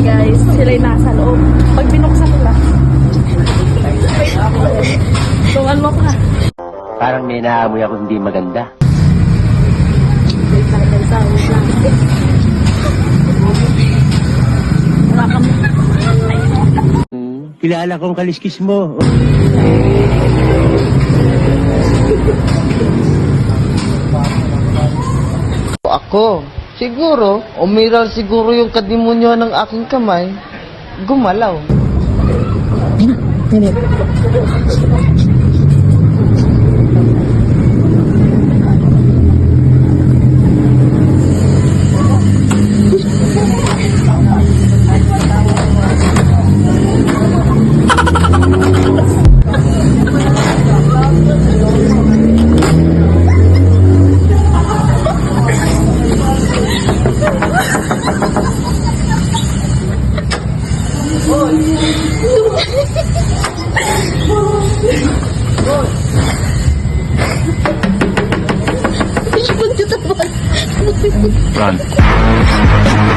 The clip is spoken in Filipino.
guys, sila'y nasa loob. Pag binuksan ko lang. Tungan mo ka. Parang may naamoy ako hindi maganda. Wait lang. Wala kami. Kilala kong kaliskis mo. Ako, siguro, umiral siguro yung kadimonyo ng aking kamay, gumalaw. Run.